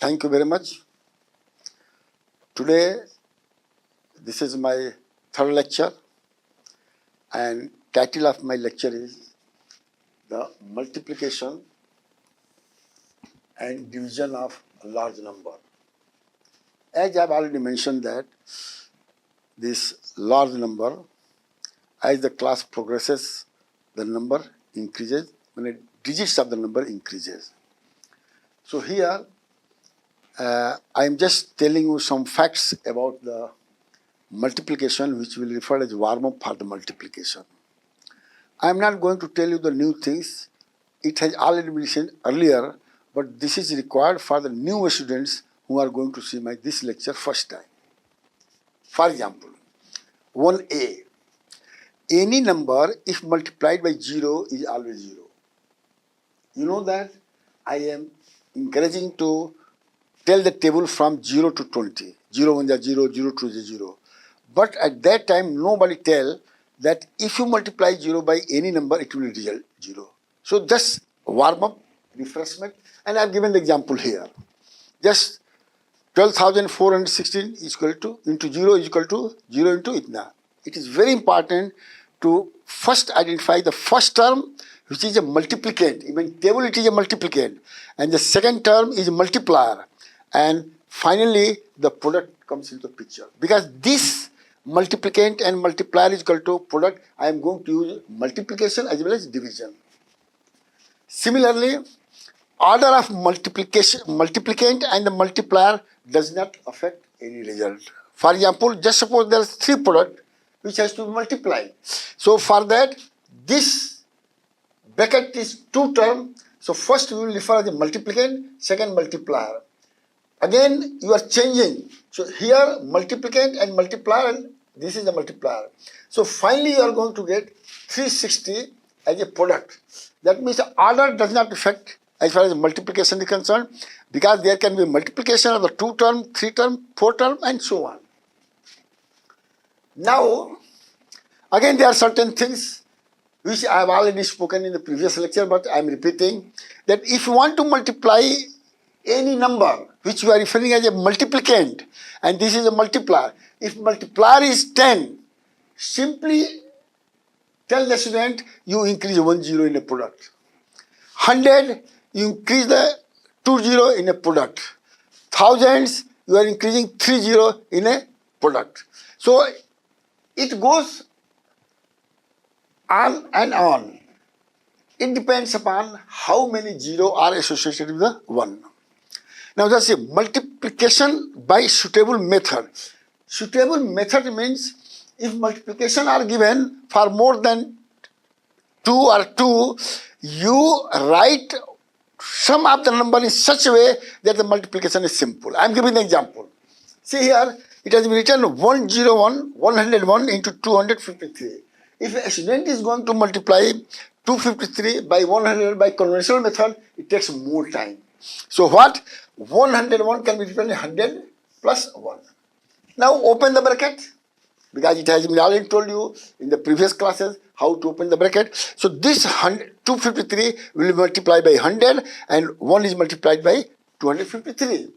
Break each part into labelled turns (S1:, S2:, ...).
S1: Thank you very much. Today, this is my third lecture, and title of my lecture is the multiplication and division of a large number. As I have already mentioned that this large number, as the class progresses, the number increases, when the digits of the number increases. So here, I am just telling you some facts about the multiplication, which will refer as warm-up for the multiplication. I am not going to tell you the new things. It has already been said earlier, but this is required for the new students who are going to see this lecture first time. For example, 1a. Any number, if multiplied by 0, is always 0. You know that I am encouraging to tell the table from 0 to 20. 0 1 is 0, 0 2 is 0. But at that time, nobody tell that if you multiply 0 by any number, it will result 0. So just warm up, refreshment, and I have given the example here. Just 12,416 is equal to into 0 is equal to 0 into itna. It is very important to first identify the first term, which is a multiplicand. Even table it is a multiplicand, and the second term is a multiplier, and finally the product comes into the picture. Because this multiplicand and multiplier is equal to product, I am going to use multiplication as well as division. Similarly, order of multiplicand and the multiplier does not affect any result. For example, just suppose there are 3 products which has to be multiplied. So for that, this bracket is 2 terms. So first we will refer as the multiplicand, second multiplier. Again, you are changing. So here multiplicand and multiplier, and this is the multiplier. So finally you are going to get 360 as a product. That means the order does not affect as far as multiplication is concerned, because there can be multiplication of the 2 term, 3 term, 4 term, and so on. Now, again there are certain things which I have already spoken in the previous lecture, but I am repeating that if you want to multiply any number which you are referring as a multiplicand, and this is a multiplier. If multiplier is 10, simply tell the student you increase 1 0 in a product. 100, you increase the 2 0 in a product. Thousands, you are increasing 3 0 in a product. So it goes on and on. It depends upon how many 0 are associated with the 1. Now just say multiplication by suitable method. Suitable method means if multiplication are given for more than 2 or 2, you write sum of the number in such a way that the multiplication is simple. I am giving an example. See here, it has been written 101 into 253. If a student is going to multiply 253 by 100 by conventional method, it takes more time. So what? 101 can be written 100 plus 1. Now open the bracket, because it has been already told you in the previous classes how to open the bracket. So this 253 will be multiplied by 100 and 1 is multiplied by 253.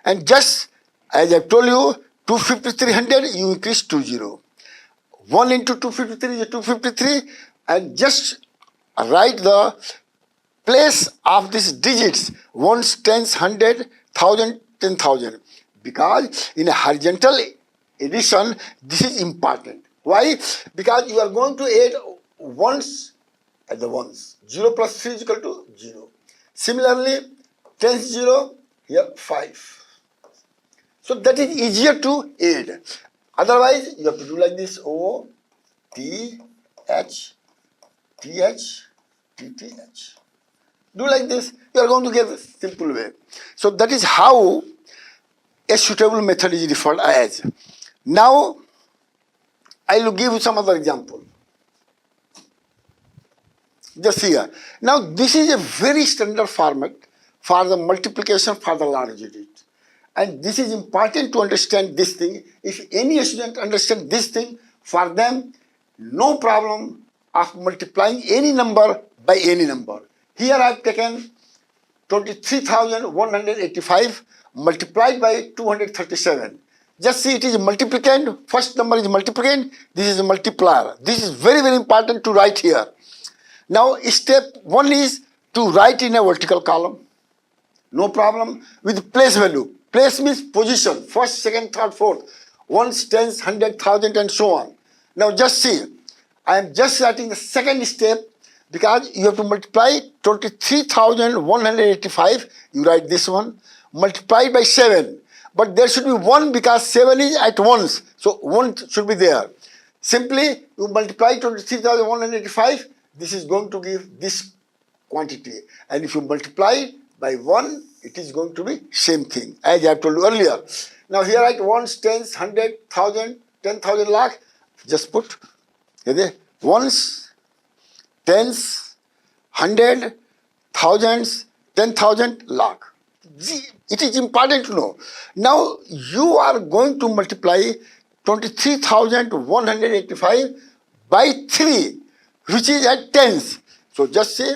S1: And just as I told you, 253 100, you increase 2 0. 1 into 253 is 253, and just write the place of these digits, ones, tens, 100, 1,000, 10,000. Because in a horizontal addition, this is important. Why? Because you are going to add ones at the ones. 0 plus 3 is equal to 0. Similarly, tens 0, here 5. So that is easier to add. Otherwise, you have to do like this: O, T, H, T, H, T, T, H. Do like this, you are going to get a simple way. So that is how a suitable method is referred as. Now, I will give you some other example. Just here. Now, this is a very standard format for the multiplication for the large digit. And this is important to understand this thing. If any student understands this thing, for them, no problem of multiplying any number by any number. Here I have taken 23,185 multiplied by 237. Just see, it is multiplicand. First number is multiplicand. This is a multiplier. This is very, very important to write here. Now, step 1 is to write in a vertical column. No problem with place value. Place means position. First, second, third, fourth. Ones, tens, hundred, thousand, and so on. Now, just see. I am just writing the second step because you have to multiply 23,185. You write this one. Multiplied by 7. But there should be 1 because 7 is at once. So 1 should be there. Simply, you multiply 23,185. This is going to give this quantity. And if you multiply by 1, it is going to be same thing as I have told you earlier. Now here write ones, tens, hundred, thousand, 10,000 lakh. Just put ones, tens, hundred, thousands, 10,000 lakh. It is important to know. Now you are going to multiply 23,185 by 3, which is at tens. So just say,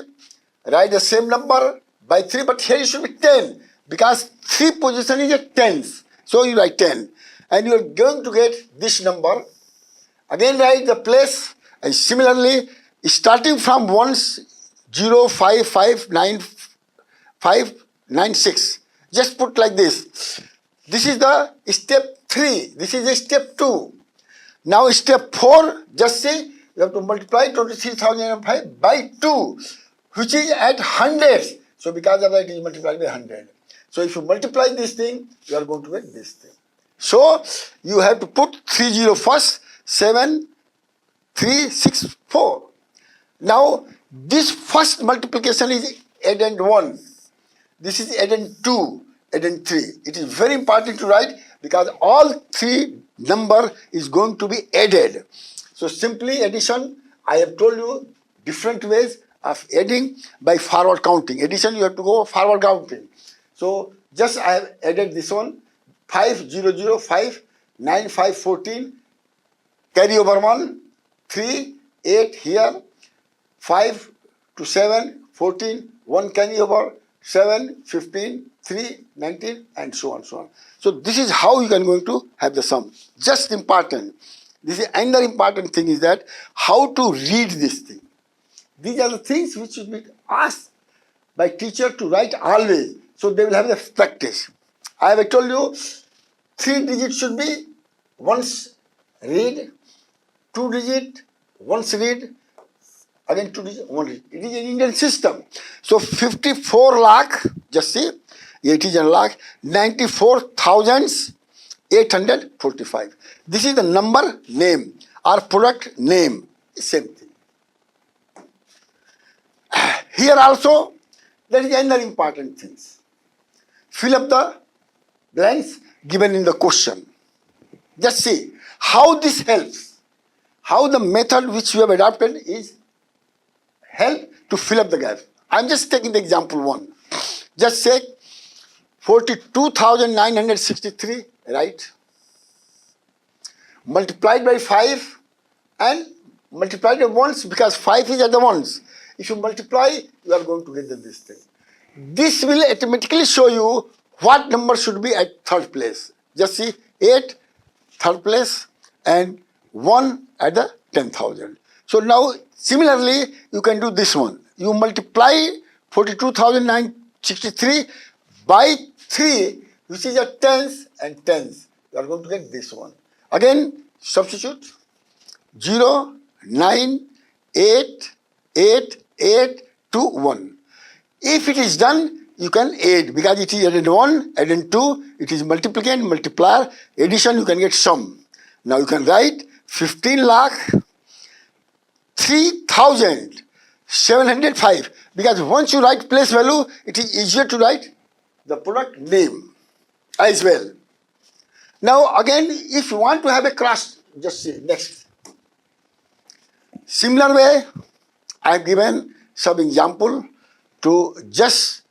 S1: write the same number by 3, but here it should be 10 because 3 position is at tens. So you write 10 and you are going to get this number. Again write the place and similarly starting from ones 0, 5, 5, 9, 5, 9, 6. Just put like this. This is the step 3. This is the step 2. Now step 4, just say you have to multiply 23,005 by 2, which is at hundreds. So because of that it is multiplied by 100. So if you multiply this thing, you are going to get this thing. So you have to put 30 first, 7, 3, 6, 4. Now this first multiplication is addend 1. This is addend 2, addend 3. It is very important to write because all 3 number is going to be added. So simply addition, I have told you different ways of adding by forward counting. Addition, you have to go forward counting. So just I have added this one, 5005, 9514, carry over 1, 3, 8 here, 5 to 7, 14, 1 carry over, 7, 15, 3, 19, and so on, so on. So this is how you can going to have the sum. Just important. This is another important thing is that how to read this thing. These are the things which should be asked by teacher to write always. So they will have the practice. I have told you 3 digits should be once read, 2 digit, once read, again 2 digit, one read. It is an Indian system. So 54 lakh, just see, it is a lakh, 94,845. This is the number name or product name. Same thing. Here also, there is another important things. Fill up the blanks given in the question. Just see how this helps. How the method which you have adopted is help to fill up the gap. I am just taking the example 1. Just say 42,963, right? Multiplied by 5 and multiplied by ones because 5 is at the ones. If you multiply, you are going to get this thing. This will automatically show you what number should be at third place. Just see 8, third place, and 1 at the 10,000. So now similarly you can do this one. You multiply 42,963 by 3, which is a tens and tens. You are going to get this one. Again substitute 0, 9, 8, 8, 8, 2, 1. If it is done, you can add because it is added 1, added 2, it is multiplicand, multiplier, addition, you can get sum. Now you can write 15 lakh 3,705 because once you write place value, it is easier to write the product name as well. Now again, if you want to have a cross, just see next. Similar way, I have given some example to just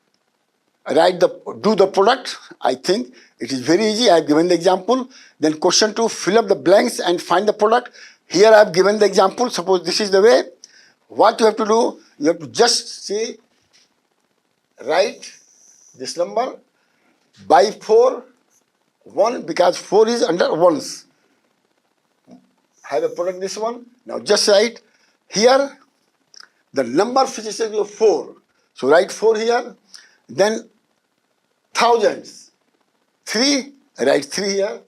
S1: write do the product. I think it is very easy. I have given the example. Then question 2, fill up the blanks and find the product. Here I have given the example. Suppose this is the way. What you have to do, you have to just say, write this number, by 4, 1, because 4 is under ones. Have a product this one. Now just write here the number which is 4. So write 4 here. Then thousands. 3, write 3 here.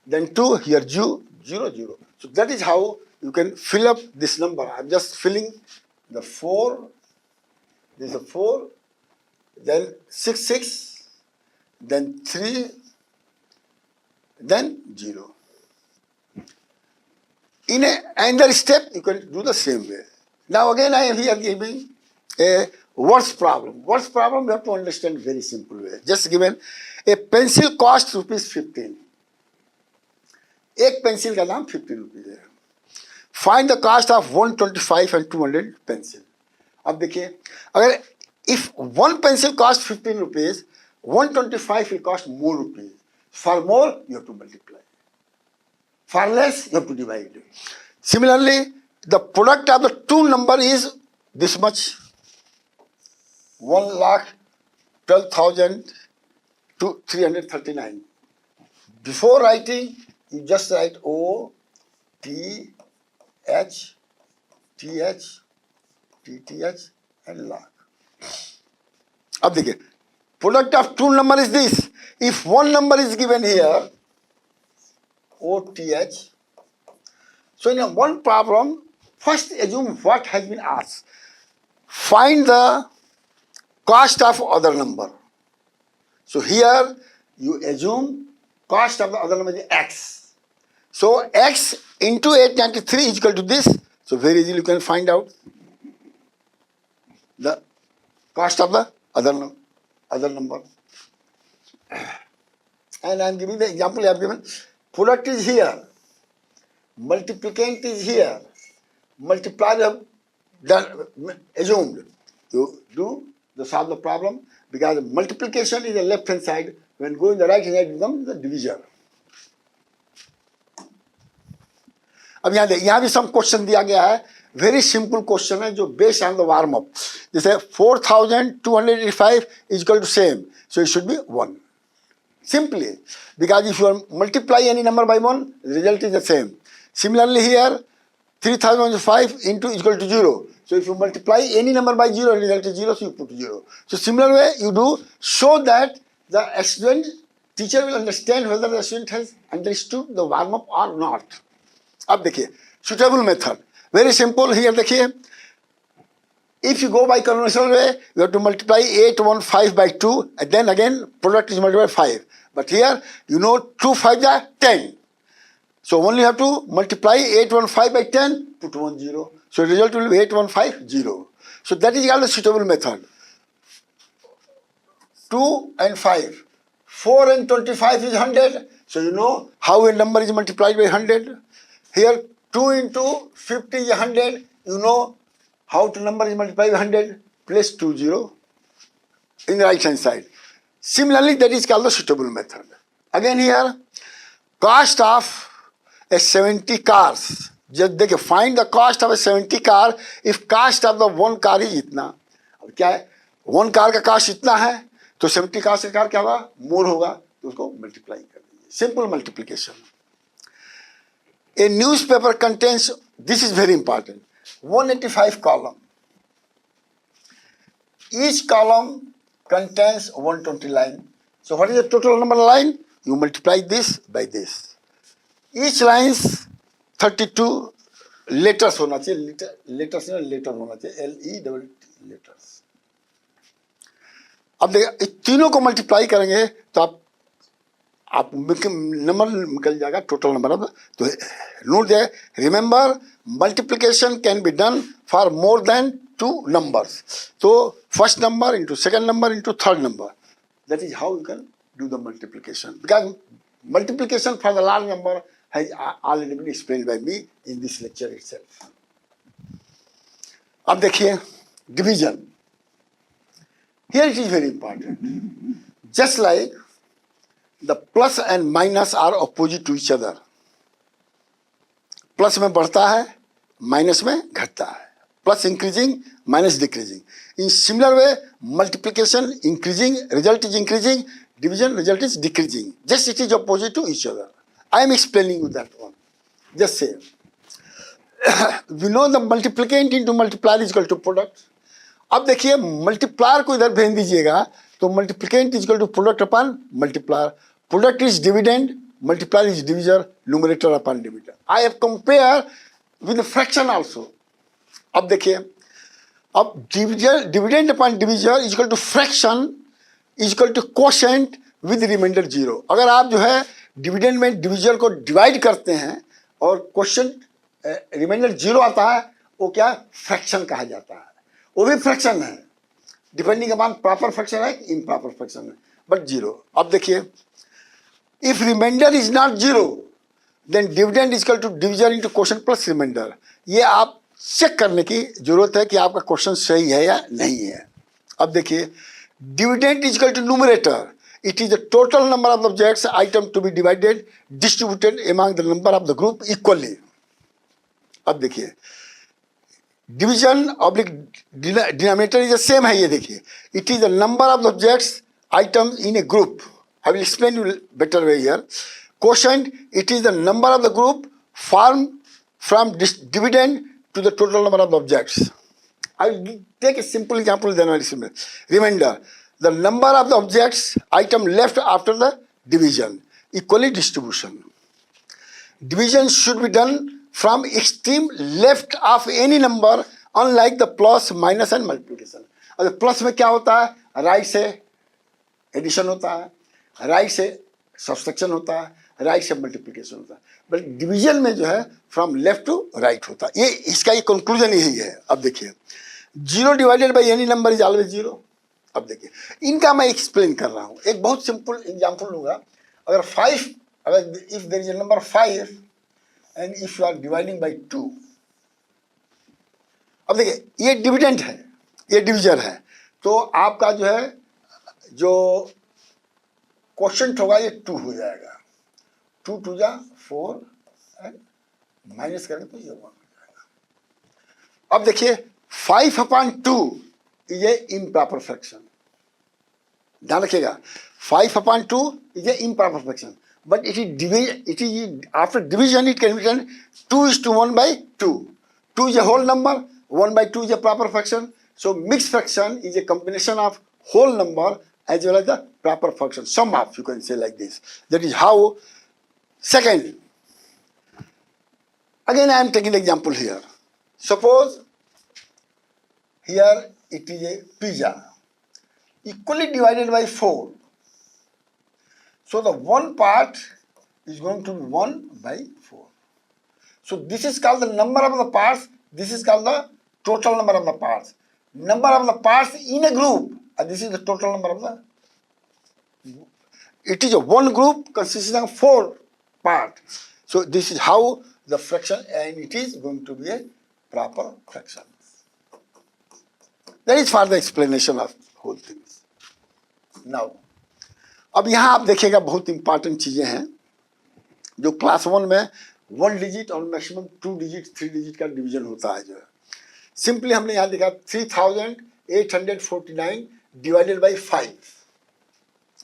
S1: Then 2 here, 0, 0. So that is how you can fill up this number. I'm just filling the 4. This is a 4. Then 6, 6. Then 3. Then 0. In another step, you can do the same way. Now again, I am here giving a words problem. Words problem you have to understand very simple way. Just given a pencil cost ₹15. एक pencil का दाम 50 rupees है. Find the cost of 125 and 200 pencil. अब देखिए, अगर if one pencil cost 15 rupees, 125 will cost more rupees. For more, you have to multiply. For less, you have to divide. Similarly, the product of the two number is this much, 1,12,000 to 339. Before writing, you just write O, T, H, TH, TTH and lakh. अब देखिए, product of two number is this. If one number is given here, OTH, so in one problem, first assume what has been asked. Find the cost of other number. So here you assume cost of the other number is X. So X into 893 is equal to this. So very easily you can find out the cost of the other number. And I am giving the example I have given. Product is here, multiplicand is here, multiplier have done, assumed. You do the solve the problem because multiplication is the left hand side. When going the right hand side, it becomes the divisor. अब यहाँ भी some question दिया गया है. Very simple question है जो based on the warm up. जैसे 4,285 is equal to same, so it should be 1. Simply, because if you multiply any number by 1, the result is the same. Similarly here, 3,005 into is equal to 0. So if you multiply any number by 0, the result is 0, so you put 0. So similar way you do, so that the student, teacher will understand whether the student has understood the warm up or not. अब देखिए, suitable method. Very simple. Here देखिए, if you go by conventional way, you have to multiply 815 by 2, and then again product is multiplied by 5. But here, you know 2 5 are 10. So only you have to multiply 815 by 10, put 1 0. So result will be 815 0. So that is called a suitable method. 2 and 5. 4 and 25 is 100. So you know how a number is multiplied by 100. Here 2 into 50 is 100. You know how the number is multiplied by 100. Place 2 0 in the right hand side. Similarly, that is called the suitable method. Again here, cost of a 70 cars. Just देखिए, find the cost of a 70 car if cost of the one car is इतना. अब क्या है, one car का cost इतना है, तो 70 cars का car क्या होगा, more होगा, तो उसको multiply कर दीजिए. Simple multiplication. A newspaper contains, this is very important, 185 column. Each column contains 120 line. So what is the total number of line? You multiply this by this. Each lines 32 letters होना चाहिए. Letters होना चाहिए. LE letters. अब देखिए, तीनों को multiply करेंगे तो आप नंबर निकल जाएगा, टोटल नंबर. अब तो note they, remember multiplication can be done for more than 2 numbers. So first number into second number into third number. That is how you can do the multiplication. Because multiplication for the large number has already been explained by me in this lecture itself. अब देखिए, division. Here it is very important. Just like the plus and minus are opposite to each other. Plus में बढ़ता है, minus में घटता है. Plus increasing, minus decreasing. In similar way, multiplication increasing, result is increasing, division result is decreasing. Just it is opposite to each other. I am explaining you that one. Just say, we know the multiplicand into multiplier is equal to product. अब देखिए multiplier को इधर भेज दीजिएगा तो multiplicand is equal to product upon multiplier, product is dividend, multiplier is divisor, numerator upon dividend. I have compare with fraction also. अब देखिए, अब dividend upon divisor is equal to fraction is equal to quotient with remainder zero. अगर आप जो है dividend में divisor को divide करते हैं और क्वेश्चन रिमाइंडर जीरो आता है, वो क्या फ्रैक्शन कहा जाता है. वो भी फ्रैक्शन है, डिपेंडिंग अपॉन प्रॉपर फ्रैक्शन है कि इम्प्रॉपर फ्रैक्शन है, बट जीरो. अब देखिए, if remainder is not zero then dividend is equal to divisor into question plus remainder. ये आप चेक करने की जरूरत है कि आपका क्वेश्चन सही है या नहीं है. अब देखिए, dividend is equal to numerator, it is the total number of objects item to be divided distributed among the number of the group equally. अब देखिए, division oblique denominator is the same है. ये देखिए, it is the number of objects item in a group. I will explain you better way here. Quotient, it is the number of the group form from dividend to the total number of objects. I will take a simple example then I will explain. Remainder, the number of the objects item left after the division equally distribution. Division should be done from extreme left of any number, unlike the plus, minus and multiplication. अब plus में क्या होता है, right से addition होता है, right से subtraction होता है, राइट से मल्टीप्लिकेशन होता है, बट डिवीजन में जो है फ्रॉम लेफ्ट टू राइट होता है. ये इसका ये कंक्लूजन यही है. अब देखिए, zero divided by any number is always zero. अब देखिए, इनका मैं एक्सप्लेन कर रहा हूँ. एक बहुत सिंपल एग्जाम्पल लूँगा. अगर 5, अगर if there is a number 5 and if you are dividing by 2. अब देखिए, ये डिविडेंड है, ये डिविजन है, तो आपका जो है जो क्वोशंट होगा ये 2 हो जाएगा. 2 2 जा 4 एंड माइनस करेंगे तो ये 1 हो जाएगा. अब देखिए, 5/2 ये इम्प्रॉपर फ्रैक्शन. ध्यान रखिएगा, 5/2 is a improper fraction, but it is after division it can be written 2:1/2. 2 is a whole number, 1/2 is a proper fraction. So mixed fraction is a combination of whole number as well as the proper fraction. Sum of, you can say like this. That is how. Second, again I am taking the example here. Suppose here it is a pizza equally divided by 4. So the one part is going to be 1/4. So this is called the number of the parts. This is called the total number of the parts. Number of the parts in a group. And this is the total number of the. It is a one group consisting of 4 parts. So this is how the fraction, and it is going to be a proper fraction. That is for the explanation of whole things. Now. अब यहाँ आप देखिएगा बहुत important चीज़ें हैं जो class 1 में 1 digit और मैक्सिमम 2 डिजिट 3 डिजिट का डिवीजन होता है. जो है सिंपली हमने यहाँ देखा 3849 डिवाइडेड बाई 5.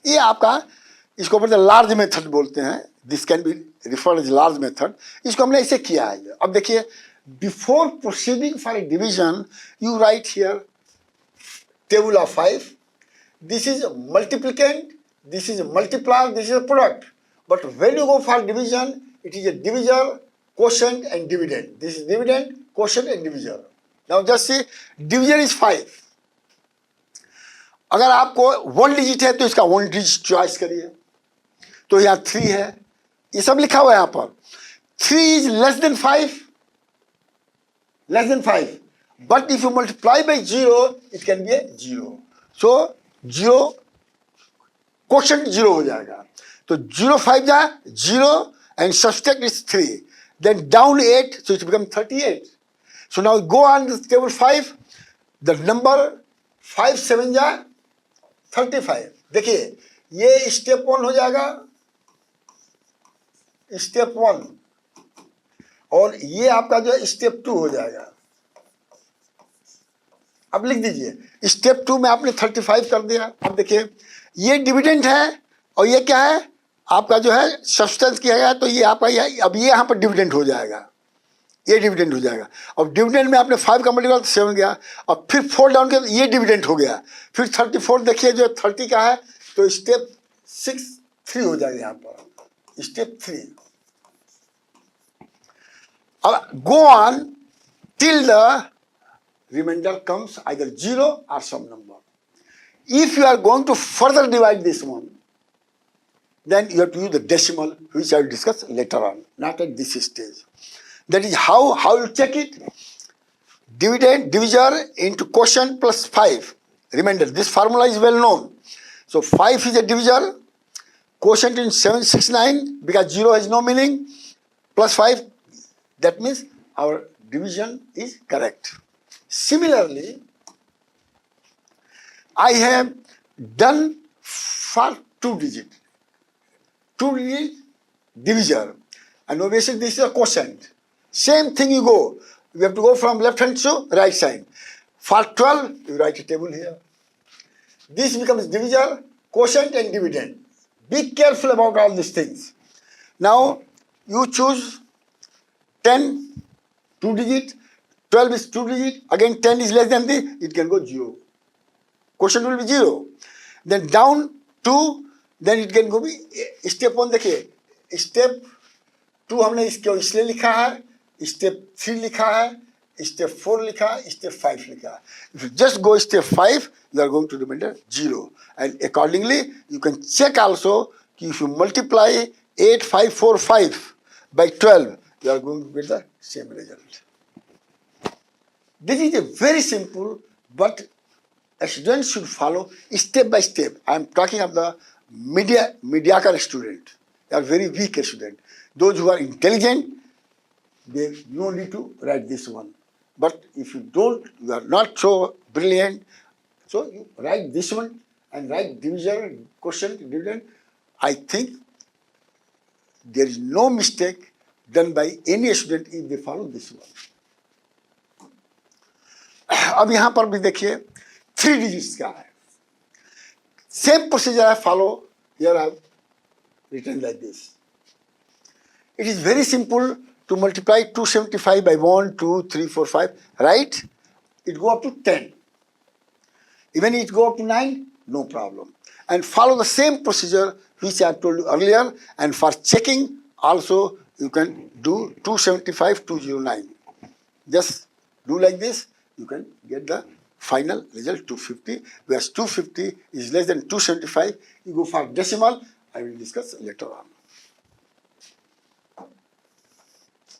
S1: ये आपका, इसको बोलते हैं लार्ज मेथड बोलते हैं. This can be referred as large method. इसको हमने ऐसे किया है. अब देखिए, before proceeding for a division you write here table of 5. This is multiplicand, this is a multiplier, this is a product. But when you go for division, it is a divisor, quotient and dividend. This is dividend, quotient and divisor. Now just see, divisor is 5. अगर आपको 1 digit है तो इसका 1 digit choice करिए. तो यहाँ 3 है, ये सब लिखा हुआ है यहाँ पर. 3 is less than 5. Less than 5. But if you multiply by 0, it can be a 0. So 0 quotient 0 हो जाएगा. तो 0 5 जा 0 and subtract is 3. Then down 8, so it becomes 38. So now go on the table 5. The number 5 7 जा 35. देखिए, ये step 1 हो जाएगा, step 1, और ये आपका जो है स्टेप 2 हो जाएगा. अब लिख दीजिए, स्टेप 2 में आपने 35 कर दिया. अब देखिए, ये डिविडेंड है और ये क्या है आपका जो है सब्सटेंस किया गया, तो ये आपका ये अब ये यहाँ पर डिविडेंड हो जाएगा, ये डिविडेंड हो जाएगा। अब डिविडेंड में आपने 5 का मल्टीपल 7 गया, और फिर 4 डाउन किया तो ये डिविडेंड हो गया। फिर 34 देखिए जो 30 का है, तो स्टेप 3 हो जाएगा यहाँ पर, स्टेप 3। अब go on till the remainder comes either 0 or some number. If you are going to further divide this one, then you have to use the decimal, which I will discuss later on, not at this stage. That is how you check it. Dividend, divisor into quotient plus 5. Remainder, this formula is well known. So 5 is a divisor, quotient in 769, because 0 has no meaning, plus 5, that means our division is correct. Similarly, I have done for 2-digit divisor, and obviously this is a quotient. Same thing you go. You have to go from left hand to right side. For 12, you write a table here. This becomes divisor, quotient, and dividend. Be careful about all these things. Now you choose 10, 2-digit. 12 is 2-digit, again 10 is less than this, it can go 0. Quotient will be 0. Then down 2, then it can go be step 1 देखिए, step 2 हमने इसको इसलिए लिखा है, step 3 लिखा है, step 4 लिखा है, step 5 लिखा है. If you just go step 5, you are going to remainder 0. And accordingly, you can check also if you multiply 8545 by 12, you are going to get the same result. This is a very simple, but a student should follow step by step. I am talking of the mediocre student. They are very weak student. Those who are intelligent, they no need to write this one. But if you don't, you are not so brilliant, so you write this one and write division, quotient, dividend. I think there is no mistake done by any student if they follow this one. अब यहां पर भी देखिए 3 digits का है, same procedure है follow, here I have written like this. It is very simple to multiply 275 by 1, 2, 3, 4, 5, right? It go up to 10. Even it go up to 9, no problem. And follow the same procedure which I have told you earlier, and for checking also you can do 275, 209. Just do like this. You can get the final result 250, whereas 250 is less than 275. You go for decimal, I will discuss later on.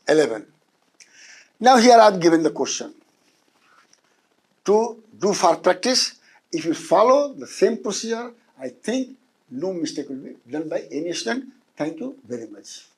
S1: 11. Now here I have given the question. To do for practice, if you follow the same procedure, I think no mistake will be done by any student. Thank you very much.